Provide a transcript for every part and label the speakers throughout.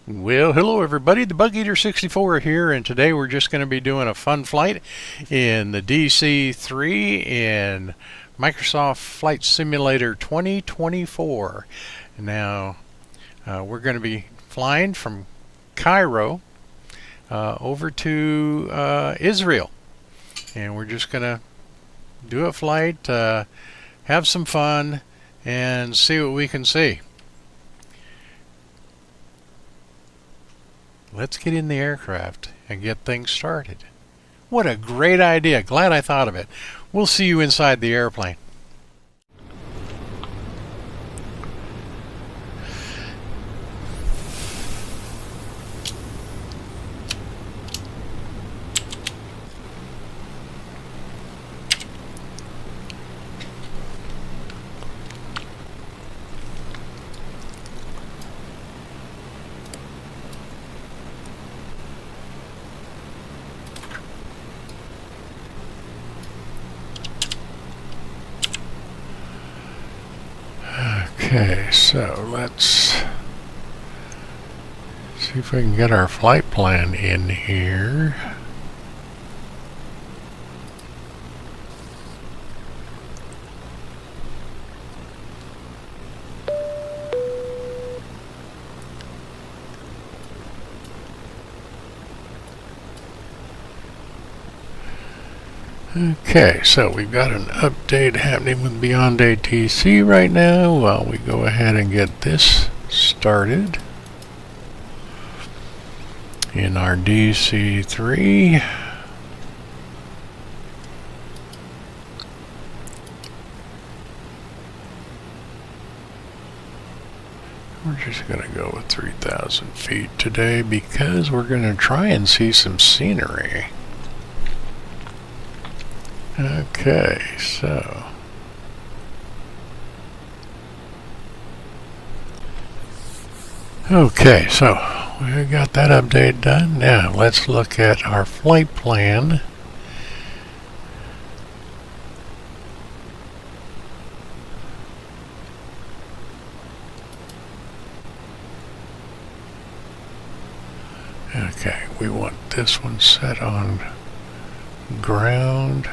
Speaker 1: Well, hello everybody, the Bug Eater 64 here, and today we're just going to be doing a fun flight in the DC3 in Microsoft Flight Simulator 2024. Now, we're going to be flying from Cairo over to Israel, and we're just going to do a flight, have some fun, and see what we can see. Let's get in the aircraft and get things started. What a great idea. Glad I thought of it. We'll see you inside the airplane. Okay, so let's see if we can get our flight plan in here. Okay, so we've got an update happening with Beyond ATC right now while we go ahead and get this started in our DC3. We're just going to go with 3,000 feet today because we're going to try and see some scenery. Okay, so we got that update done. Now let's look at our flight plan. Okay, we want this one set on ground.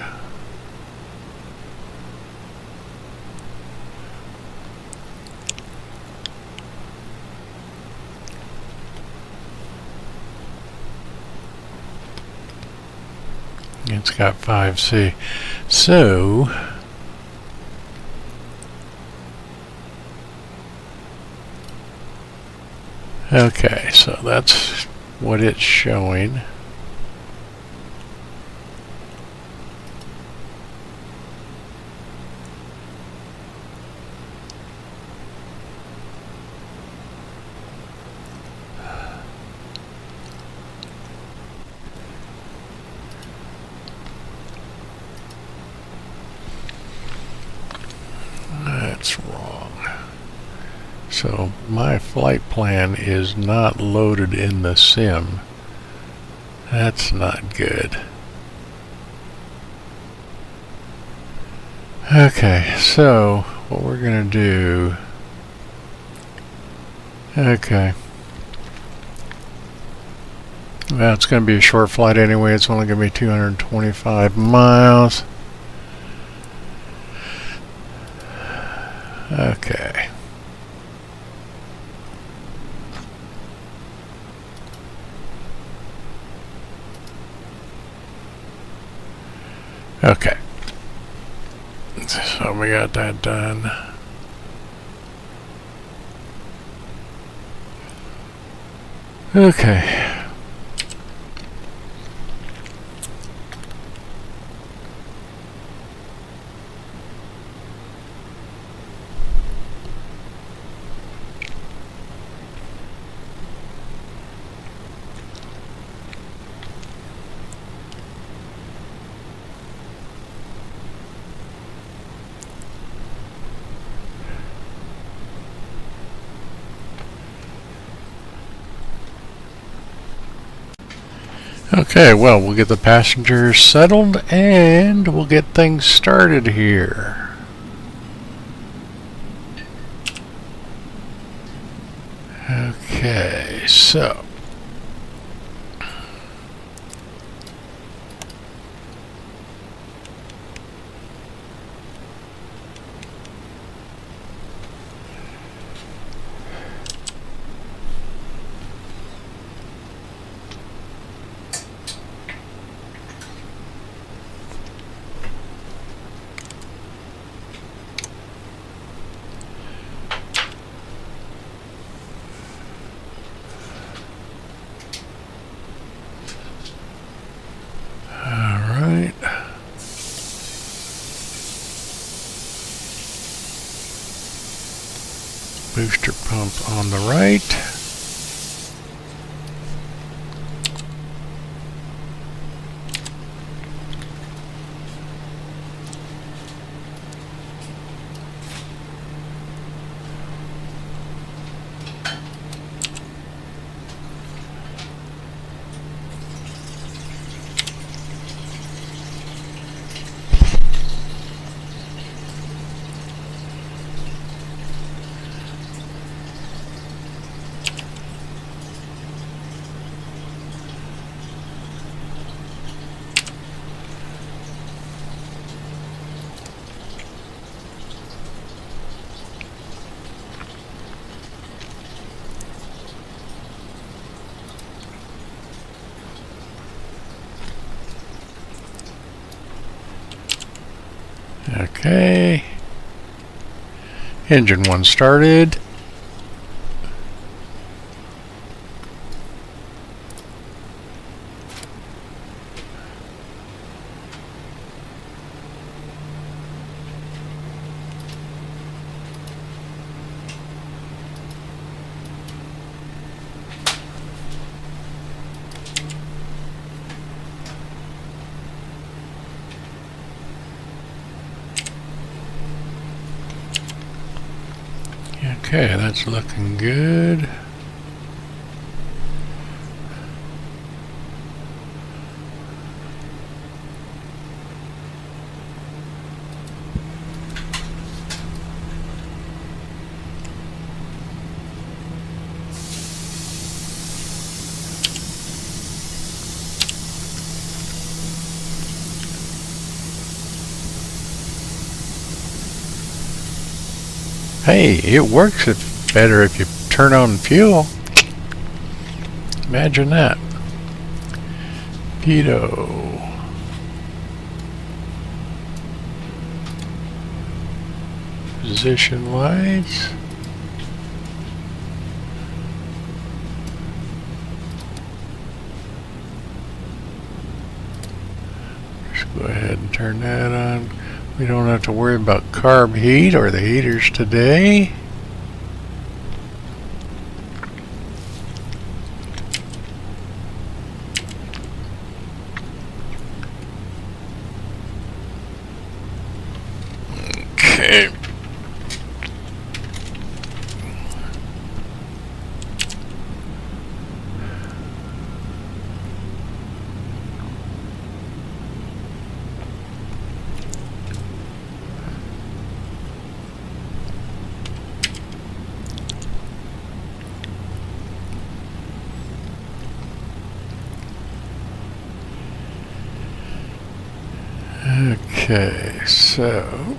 Speaker 1: It's got 5C. So okay, so that's what it's showing. That's wrong. So my flight plan is not loaded in the sim. That's not good. Okay, so what we're gonna do, okay, well, it's gonna be a short flight anyway. It's only gonna be 225 miles. Okay. Okay. So we got that done. Okay. Okay, well, we'll get the passengers settled and we'll get things started here. Okay. Okay, so booster pump on the right. Okay, engine 1 started. Okay, that's looking good. Hey, it works better if you turn on fuel. Imagine that. Pitot. Position lights. Just go ahead and turn that on. We don't have to worry about carb heat or the heaters today. Okay. Okay, so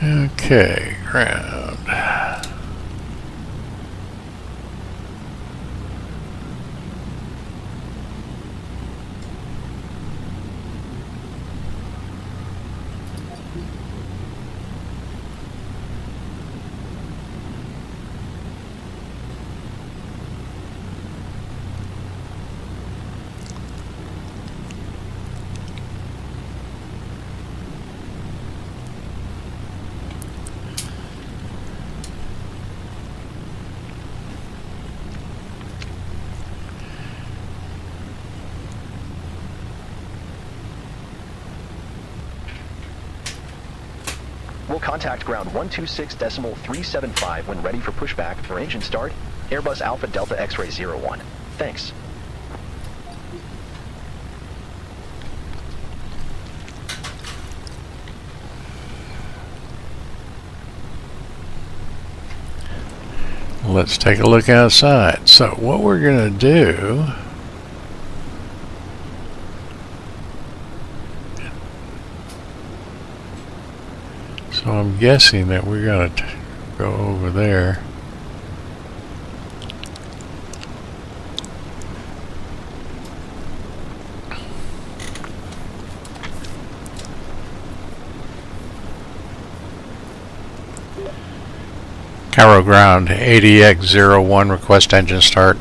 Speaker 1: okay, ground.
Speaker 2: contact ground 126.375 when ready for pushback for engine start. Airbus Alpha Delta X-Ray 01. Thanks.
Speaker 1: Let's take a look outside. So what we're going to do, so I'm guessing that we're going to go over there. Cairo ground, ADX01, request engine start.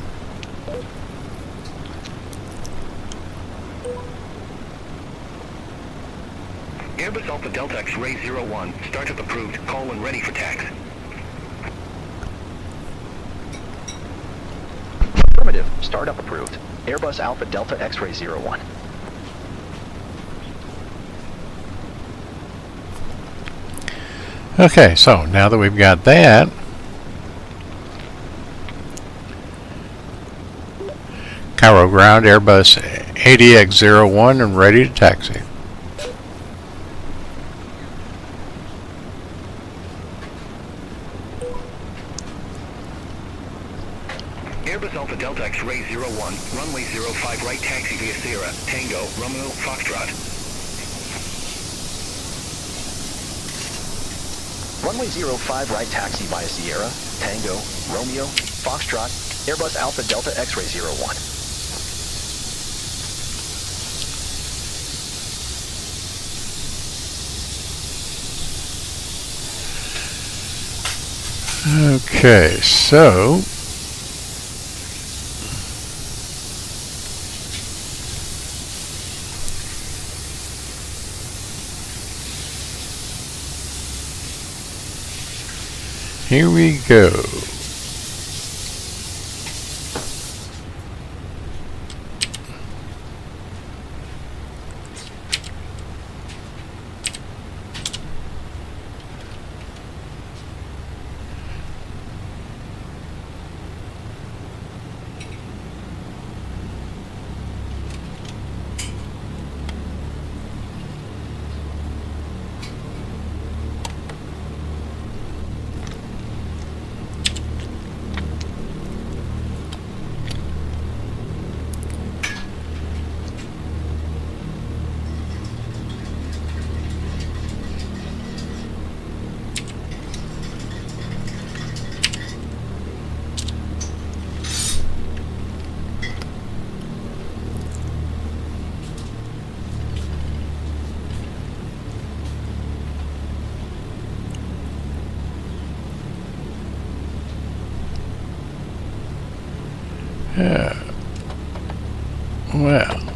Speaker 3: Airbus Alpha Delta X-Ray 01, startup approved, call when ready for tax.
Speaker 2: Affirmative, startup approved. Airbus Alpha Delta X-Ray 01.
Speaker 1: Okay, so now that we've got that, Cairo ground, Airbus ADX01 and ready to taxi.
Speaker 3: Airbus Alpha Delta X-Ray 01, runway 05 right taxi via Sierra, Tango, Romeo, Foxtrot.
Speaker 2: Runway 05 right taxi via Sierra, Tango, Romeo, Foxtrot, Airbus Alpha Delta X-Ray 01.
Speaker 1: Okay, so here we go. Yeah. Well.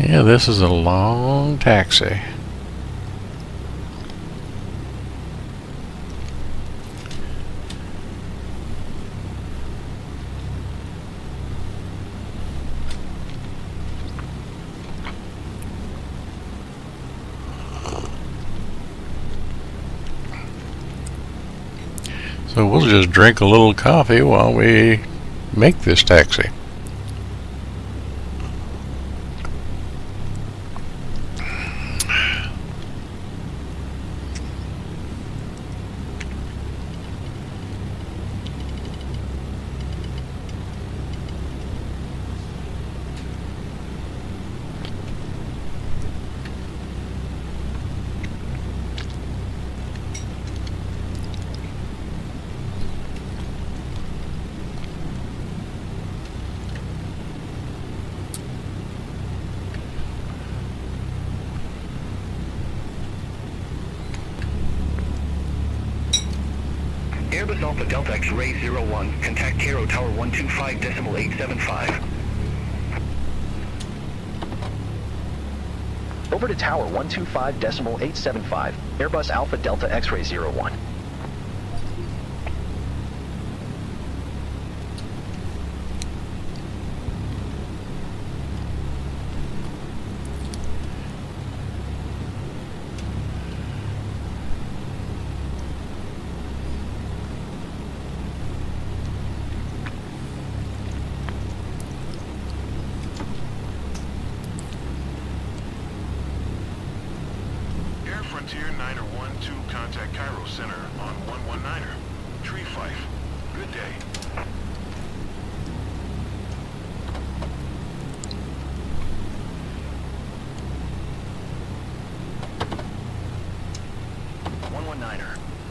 Speaker 1: Yeah, this is a long taxi. So we'll just drink a little coffee while we make this taxi.
Speaker 3: Airbus Alpha Delta X-Ray 01, contact Cairo Tower 125.875.
Speaker 2: Over to Tower 125.875, Airbus Alpha Delta X-Ray 01.
Speaker 4: Frontier 912, contact Cairo Center on 119er. Tree Fife. Good day.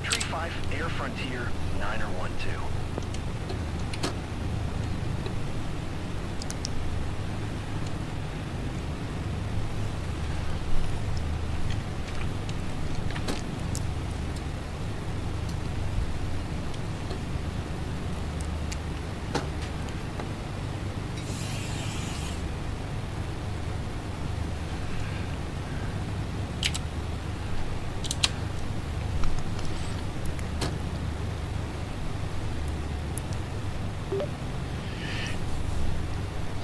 Speaker 4: Tree Fife, Air Frontier 912.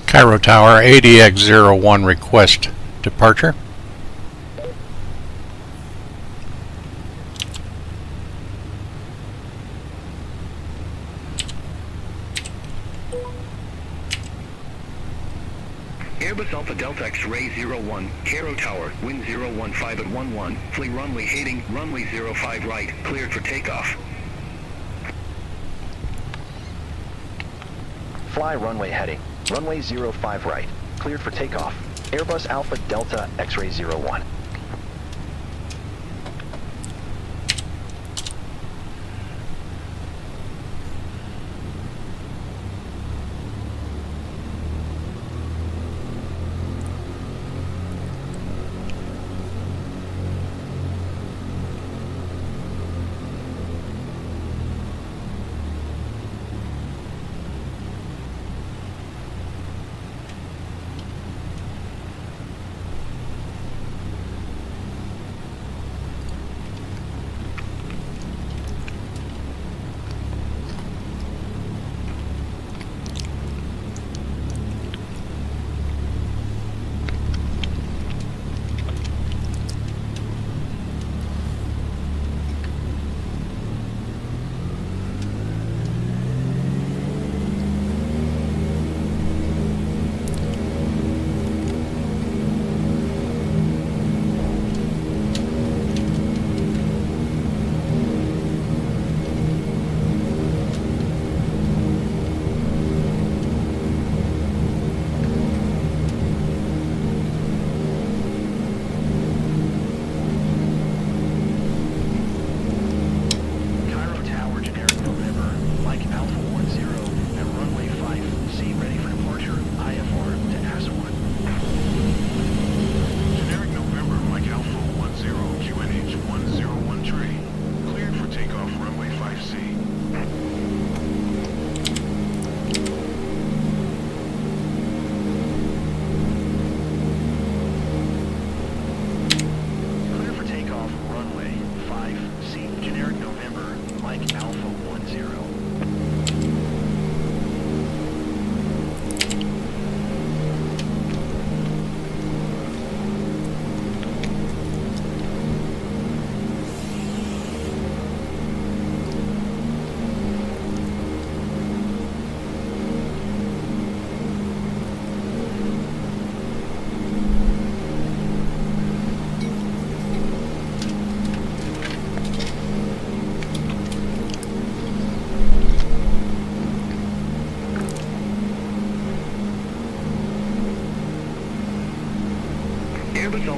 Speaker 1: Cairo Tower, ADX01 request departure.
Speaker 3: Airbus Alpha Delta X-Ray 01, Cairo Tower, wind 015 at 11, flee runway heading, runway 05 right, cleared for takeoff.
Speaker 2: Fly runway heading, runway 05 right, cleared for takeoff. Airbus Alpha Delta X-Ray 01.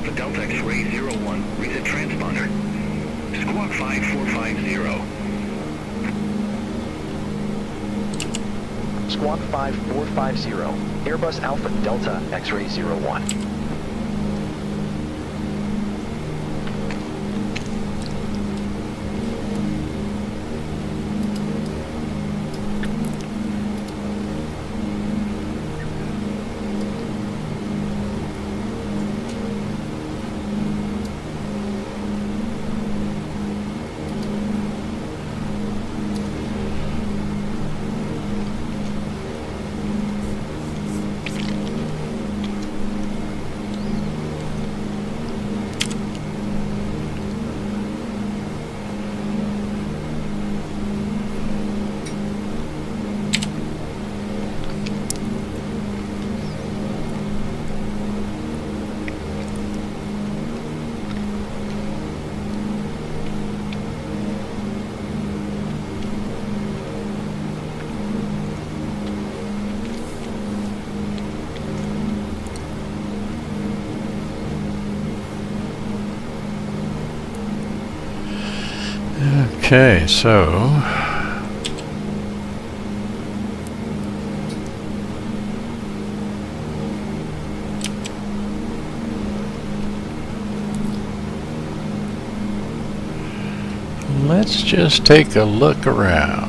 Speaker 3: Alpha Delta X-ray 01, reset transponder. Squawk 5450.
Speaker 2: Squawk 5450, Airbus Alpha Delta X-ray 01.
Speaker 1: Okay, so let's just take a look around.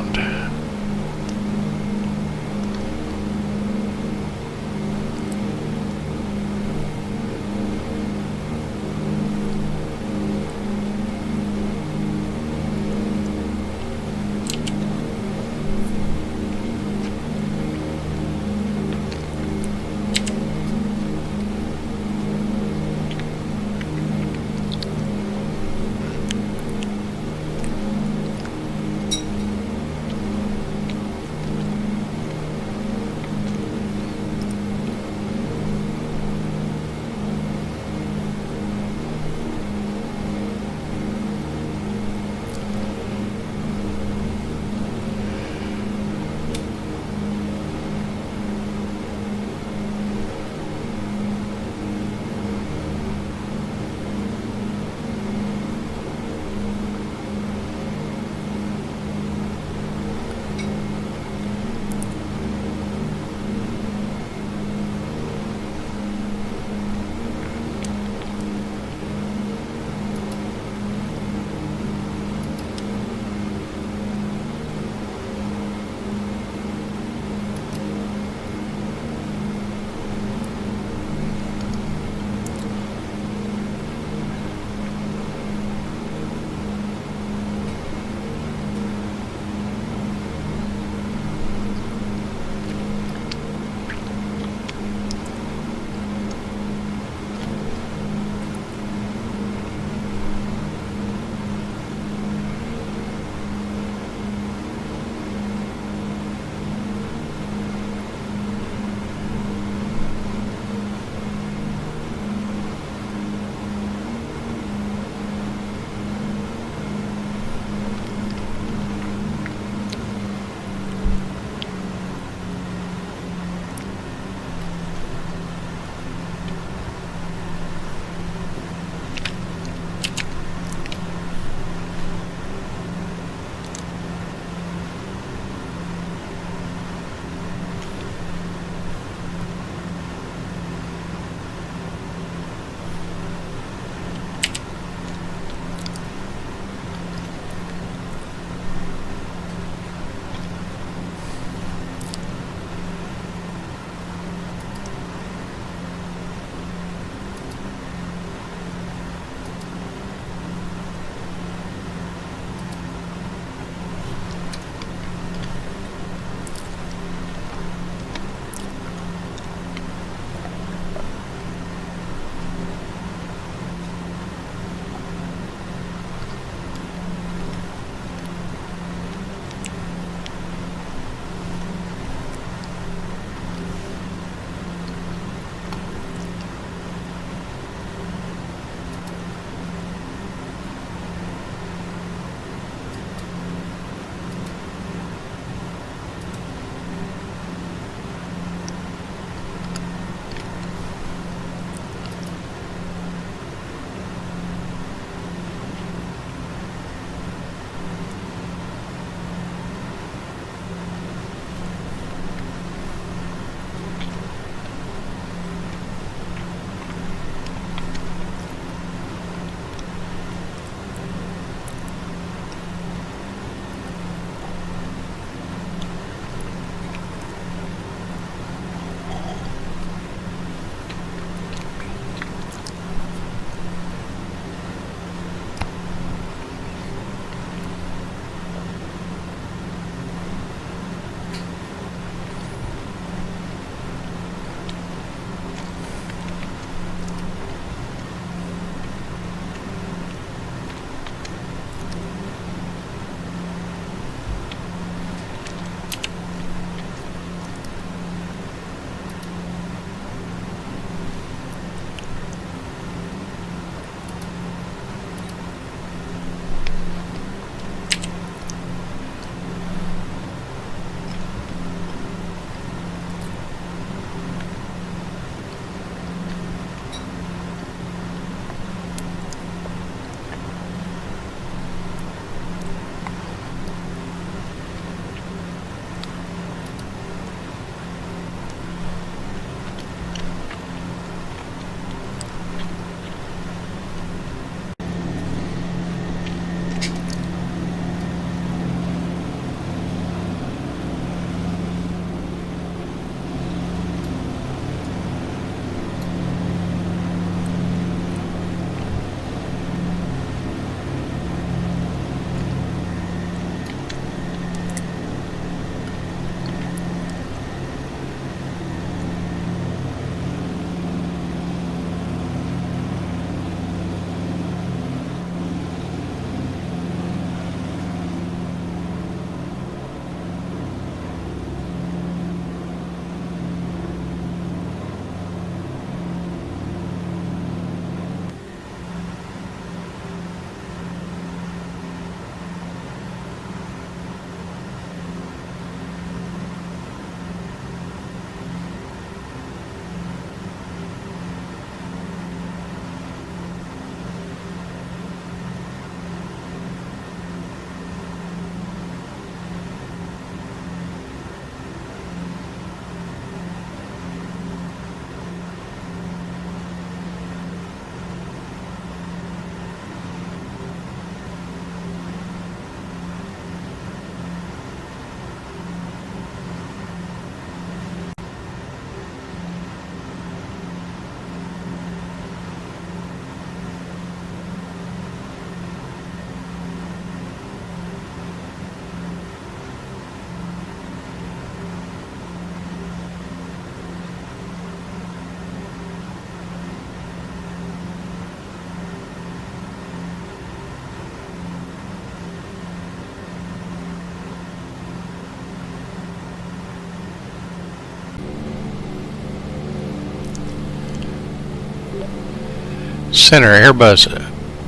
Speaker 1: Center, Airbus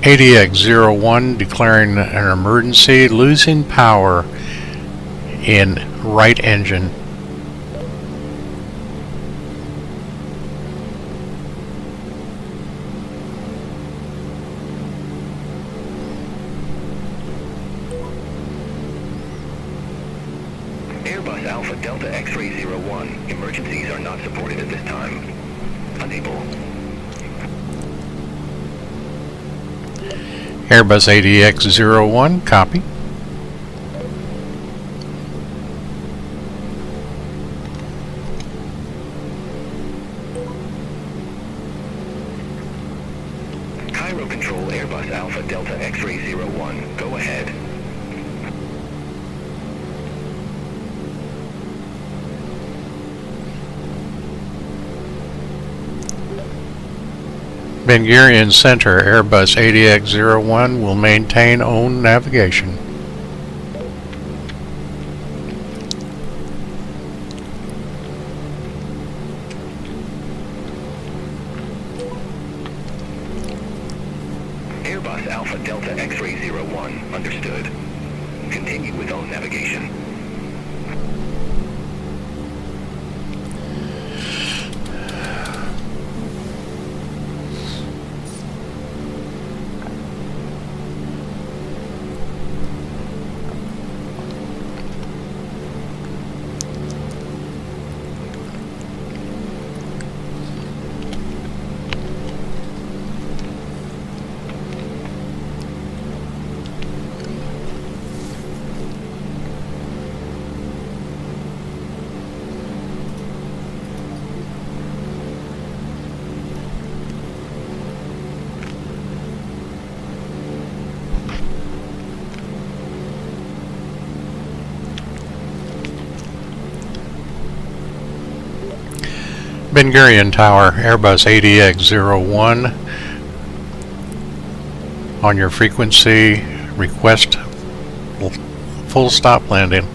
Speaker 1: ADX-01 declaring an emergency, losing power in right engine.
Speaker 3: Airbus Alpha Delta X-Ray 01. Emergencies are not supported at this time. Unable.
Speaker 1: Airbus ADX-01, copy.
Speaker 3: Cairo Control, Airbus Alpha Delta X-Ray 01. Go ahead.
Speaker 1: Ben Gurion Center, Airbus ADX-01 will maintain own navigation.
Speaker 3: Airbus Alpha Delta X-Ray 01. Understood. Continue with own navigation.
Speaker 1: Ben Gurion Tower, Airbus ADX-01 on your frequency, request full stop landing.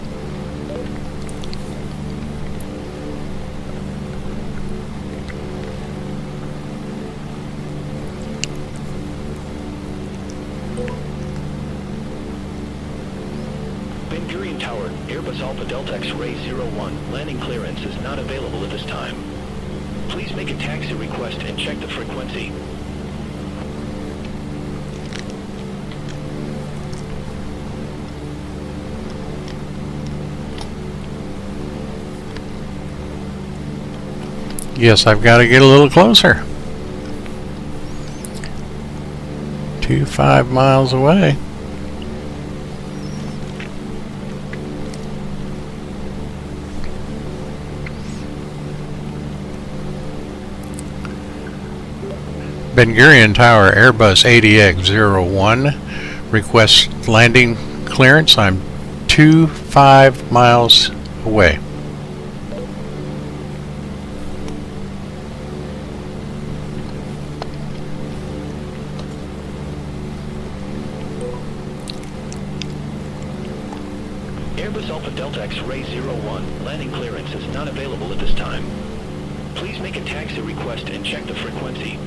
Speaker 2: Ben Gurion Tower, Airbus Alpha Delta X-Ray 01. Landing clearance is not available at this time. Please make a taxi request and check the frequency.
Speaker 1: Yes, I've got to get a little closer. 25 miles away. Ben Gurion Tower, Airbus ADX-01, request landing clearance. I'm 25 miles away.
Speaker 2: Airbus Alpha Delta X-Ray 01. Landing clearance is not available at this time. Please make a taxi request and check the frequency.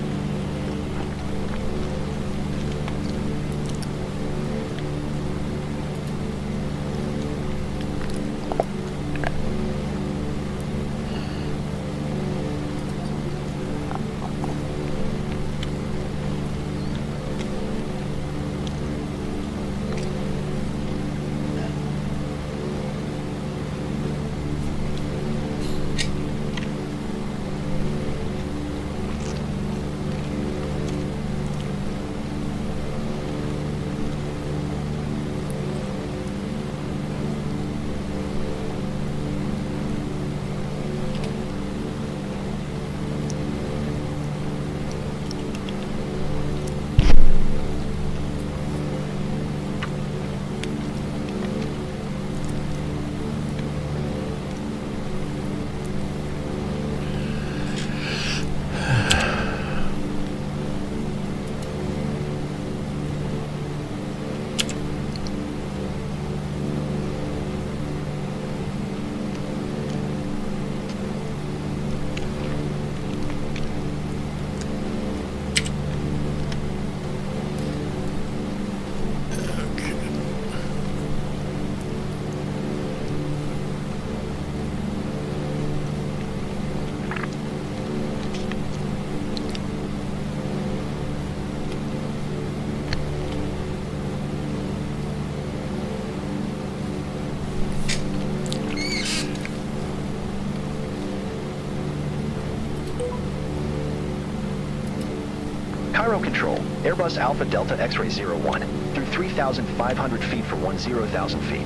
Speaker 2: control. Airbus Alpha Delta X-Ray 01 through 3,500 feet for 10,000 feet.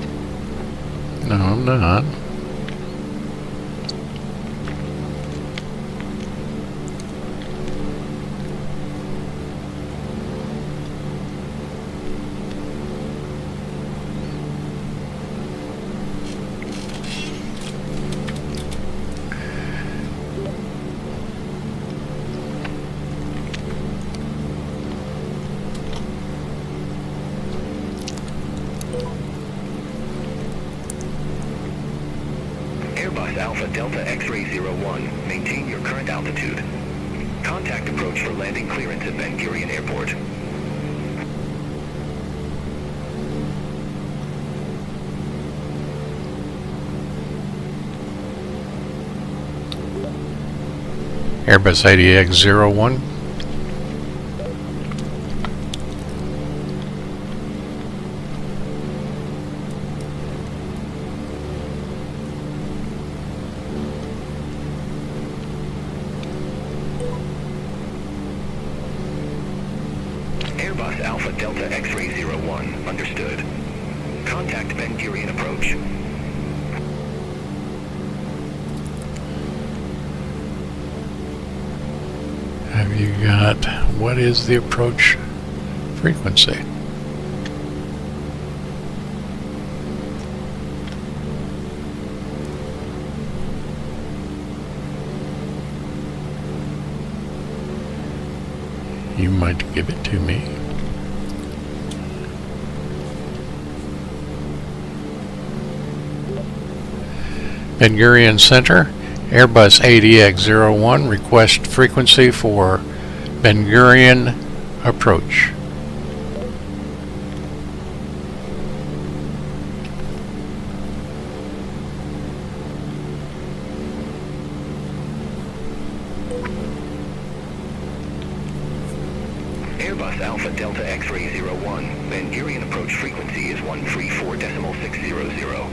Speaker 1: No, I'm not.
Speaker 3: Airbus Alpha Delta X-Ray 01, maintain your current altitude. Contact approach for landing clearance at Ben Gurion Airport.
Speaker 1: Airbus ADX-01.
Speaker 3: Airbus Alpha Delta X-Ray 01, understood. Contact Ben Gurion approach.
Speaker 1: Have you got, what is the approach frequency? You might give it to me. Ben Gurion Center, Airbus ADX-01, request frequency for Ben Gurion approach.
Speaker 3: Airbus Alpha Delta X-Ray 01, Ben Gurion approach frequency is 134.600.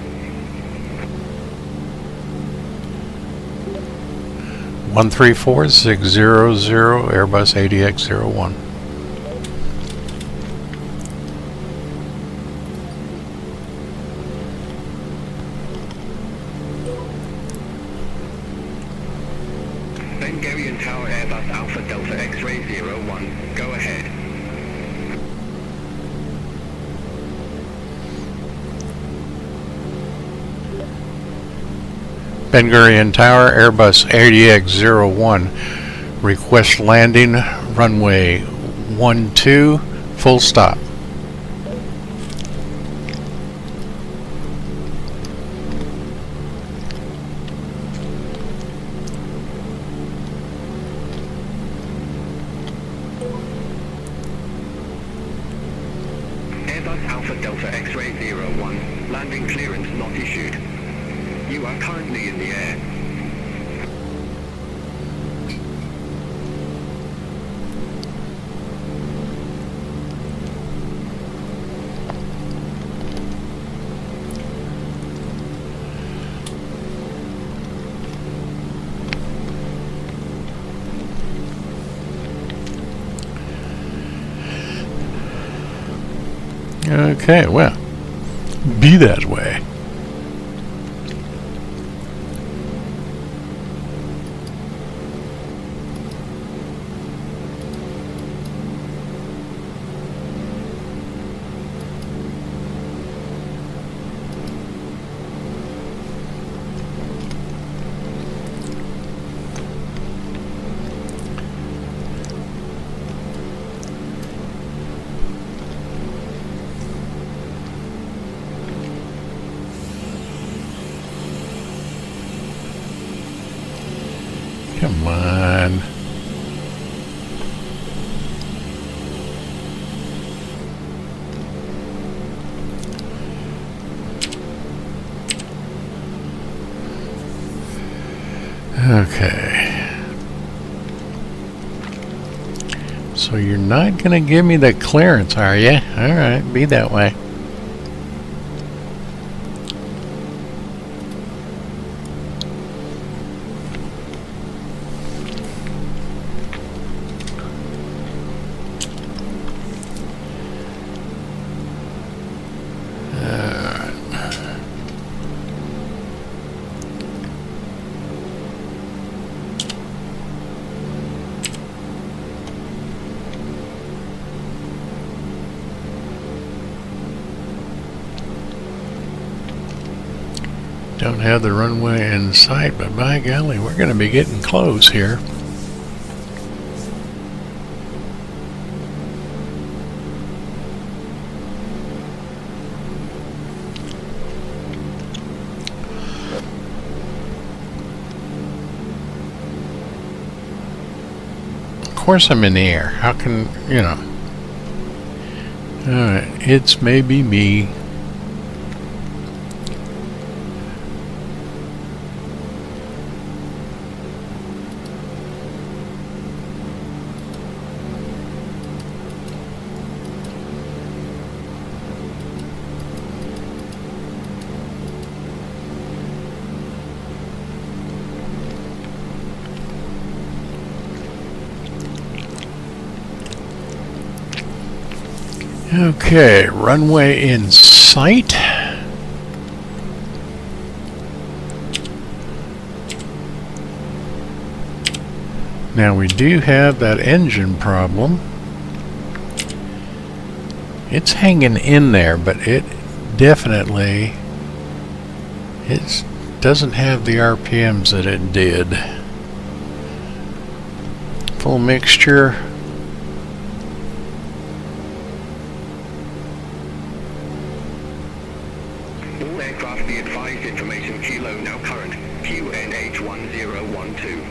Speaker 1: 134600, Airbus ADX-01.
Speaker 3: Ben Gurion Tower Airbus Alpha Delta X-Ray 01, go ahead.
Speaker 1: Ben Gurion Tower, Airbus ADX-01, request landing runway 12, full stop.
Speaker 3: Airbus Alpha Delta X-Ray 01, landing clearance not issued. You are currently in the air.
Speaker 1: Okay, well, be that way. Come on. Okay. So you're not going to give me the clearance, are you? All right, be that way. Don't have the runway in sight, but by golly, we're going to be getting close here. Of course I'm in the air. How can, you know. Alright, it's maybe me. Okay, runway in sight. Now we do have that engine problem. It's hanging in there, but it definitely doesn't have the RPMs that it did. Full mixture.
Speaker 3: All aircraft be advised, information kilo now current, QNH1012.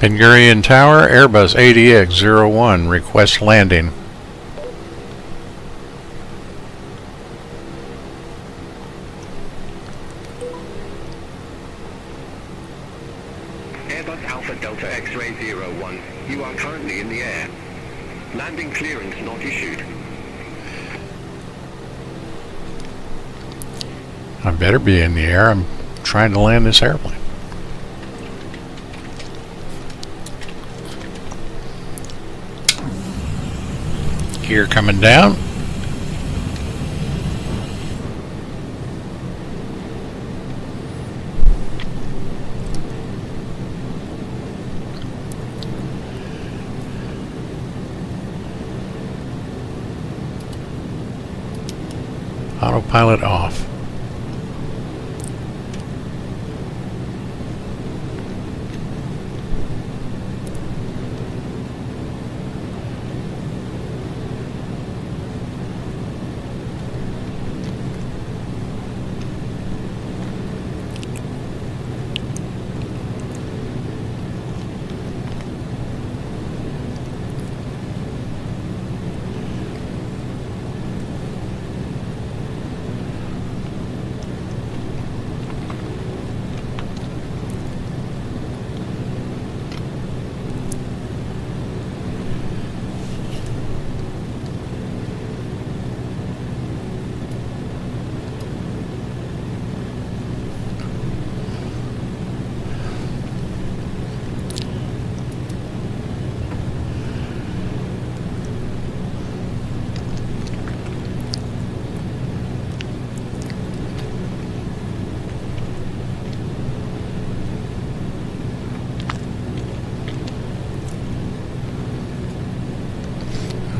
Speaker 1: Ben Gurion Tower, Airbus ADX-01, request landing.
Speaker 3: Airbus Alpha Delta X-Ray 01, you are currently in the air. Landing clearance not issued.
Speaker 1: I better be in the air. I'm trying to land this airplane. Gear coming down. Autopilot off.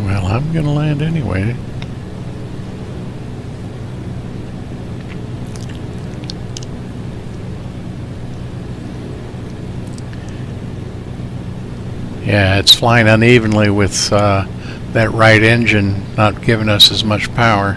Speaker 1: Well, I'm gonna land anyway. Yeah, it's flying unevenly with that right engine not giving us as much power.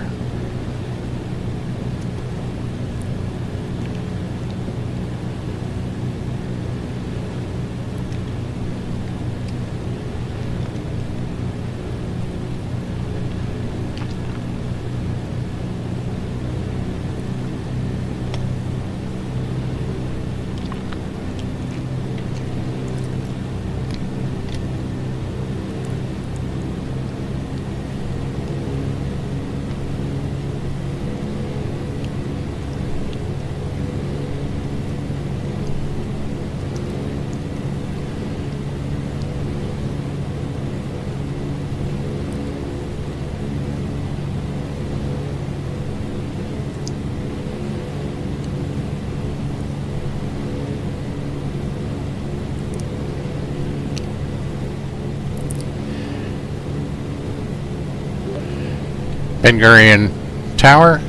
Speaker 1: Ben Gurion Tower,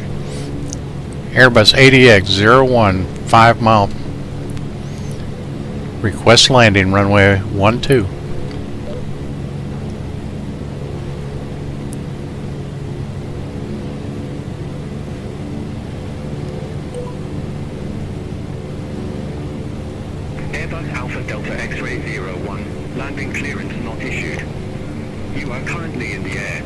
Speaker 1: Airbus ADX-01, 5 mile. Request landing, runway 12.
Speaker 3: Airbus Alpha Delta X-Ray 01, landing clearance not issued. You are currently in the air.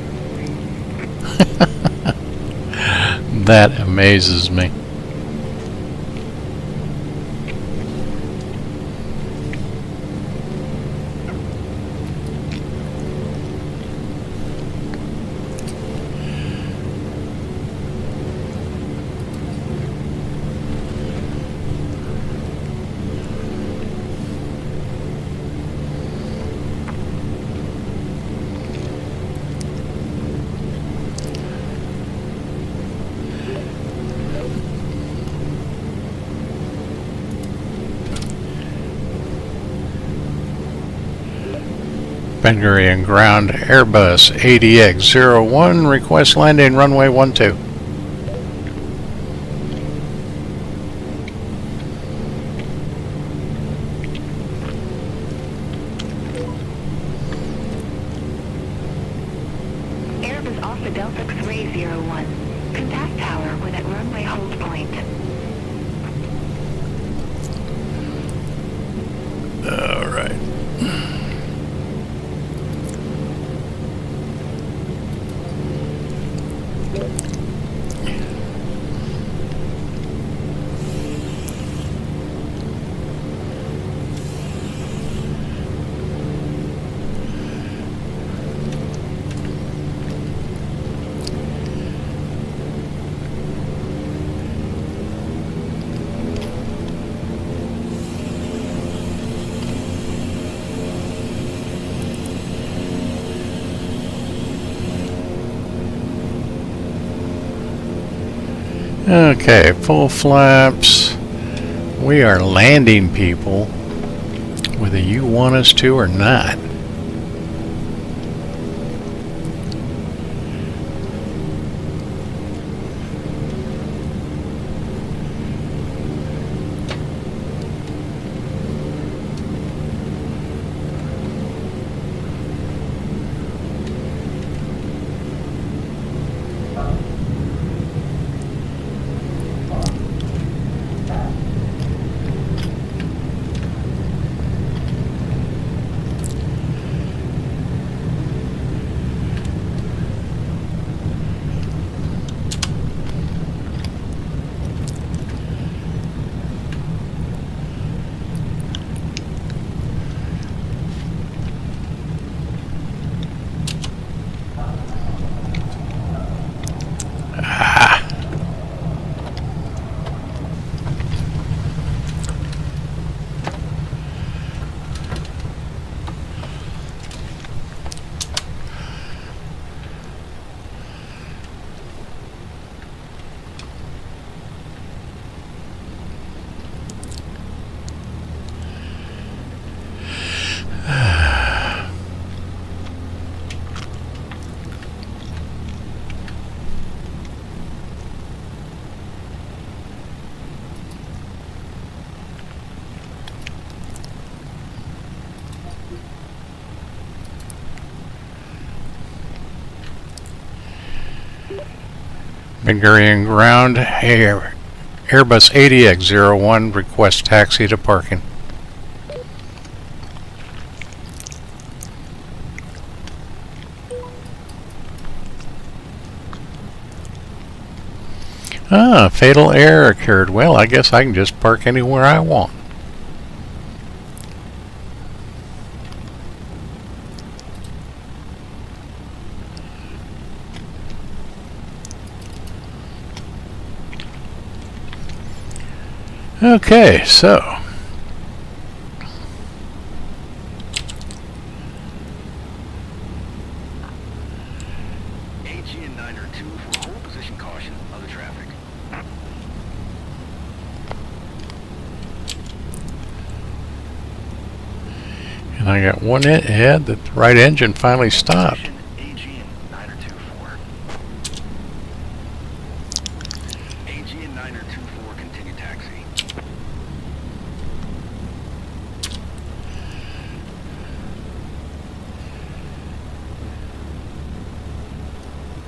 Speaker 1: That amazes me. Ben Gurion ground, Airbus ADX-01, request landing, runway 12.
Speaker 5: Airbus Alpha Delta X-Ray 01. Contact tower when at runway hold point.
Speaker 1: All right. Okay, full flaps. We are landing, people, whether you want us to or not. Ben Gurion ground, Airbus ADX-01, request taxi to parking. Ah, fatal error occurred. Well, I guess I can just park anywhere I want. Okay, so
Speaker 3: AG and 902 for hold position caution, other traffic.
Speaker 1: and I got one ahead. The right engine finally stopped.
Speaker 3: AG and 902 for. AG924, continue taxi.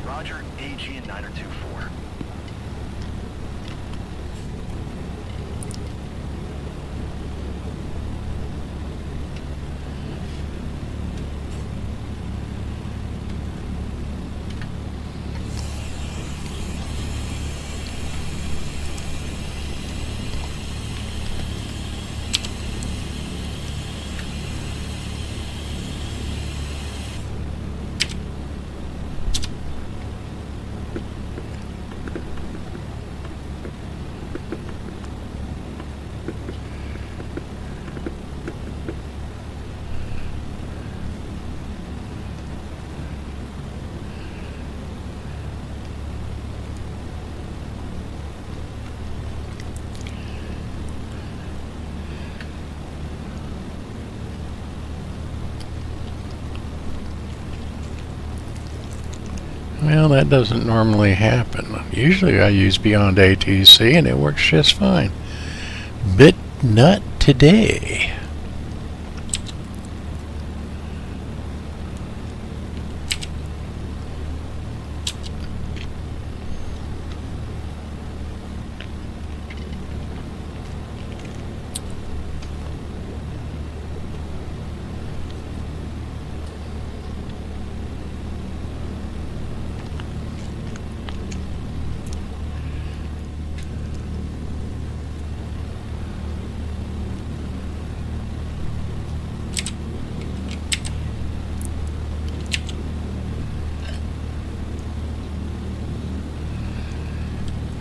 Speaker 2: Roger, AG924.
Speaker 1: Well, that doesn't normally happen. Usually I use Beyond ATC and it works just fine. But not today.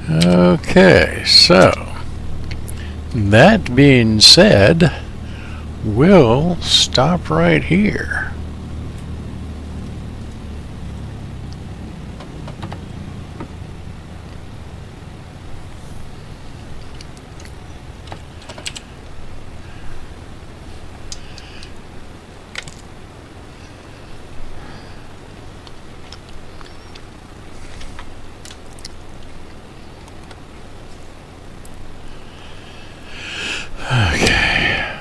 Speaker 1: Okay, so that being said, we'll stop right here. Okay.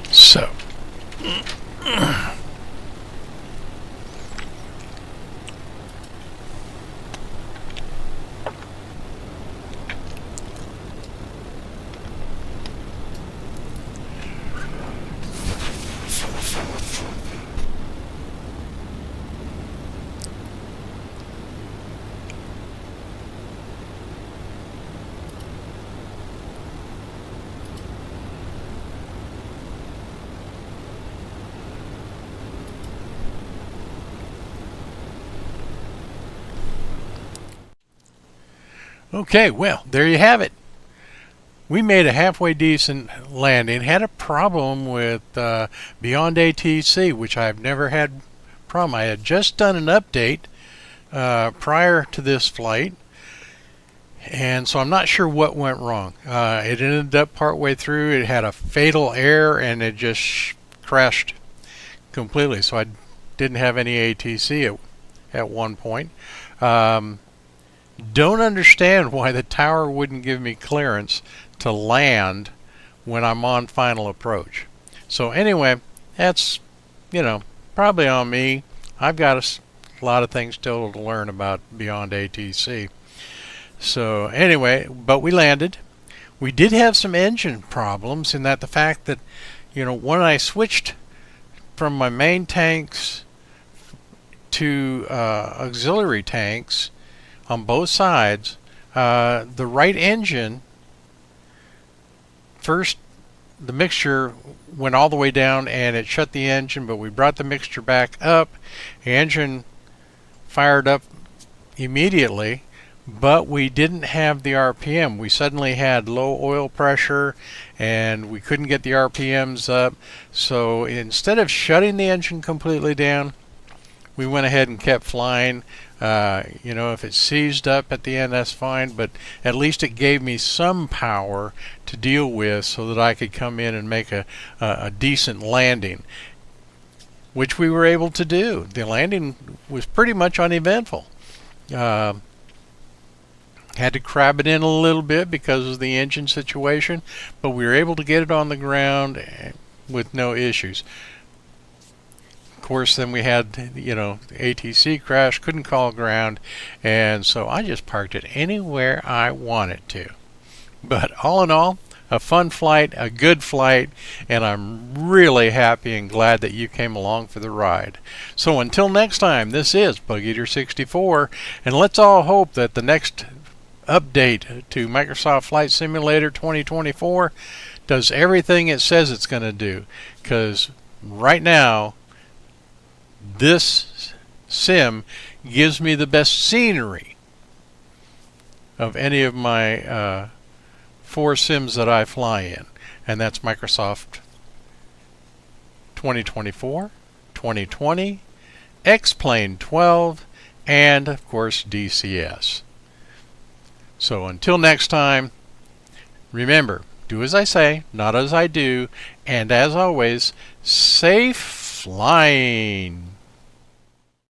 Speaker 1: So okay, well, there you have it. We made a halfway decent landing. Had a problem with Beyond ATC, which I've never had problem. I had just done an update prior to this flight, and so I'm not sure what went wrong. It ended up partway through. It had a fatal error, and it just crashed completely. So I didn't have any ATC at one point. Don't understand why the tower wouldn't give me clearance to land when I'm on final approach. So anyway, that's, probably on me. I've got a lot of things still to learn about Beyond ATC. So anyway, but we landed. We did have some engine problems in that the fact that, when I switched from my main tanks to auxiliary tanks on both sides, the right engine, first the mixture went all the way down and it shut the engine, but we brought the mixture back up. The engine fired up immediately, but we didn't have the RPM. We suddenly had low oil pressure and we couldn't get the RPMs up. So instead of shutting the engine completely down, we went ahead and kept flying. You know, if it seized up at the end, that's fine, but at least it gave me some power to deal with so that I could come in and make a decent landing, which we were able to do. The landing was pretty much uneventful. Had to crab it in a little bit because of the engine situation, but we were able to get it on the ground with no issues. Of course, then we had, you know, the ATC crash, couldn't call ground, and so I just parked it anywhere I wanted to. But all in all, a fun flight, a good flight, and I'm really happy and glad that you came along for the ride. So until next time, this is BugEater64, and let's all hope that the next update to Microsoft Flight Simulator 2024 does everything it says it's going to do, because right now this sim gives me the best scenery of any of my 4 sims that I fly in, and that's Microsoft 2024, 2020, X-Plane 12, and of course DCS. So until next time, remember, do as I say, not as I do, and as always, safe flying.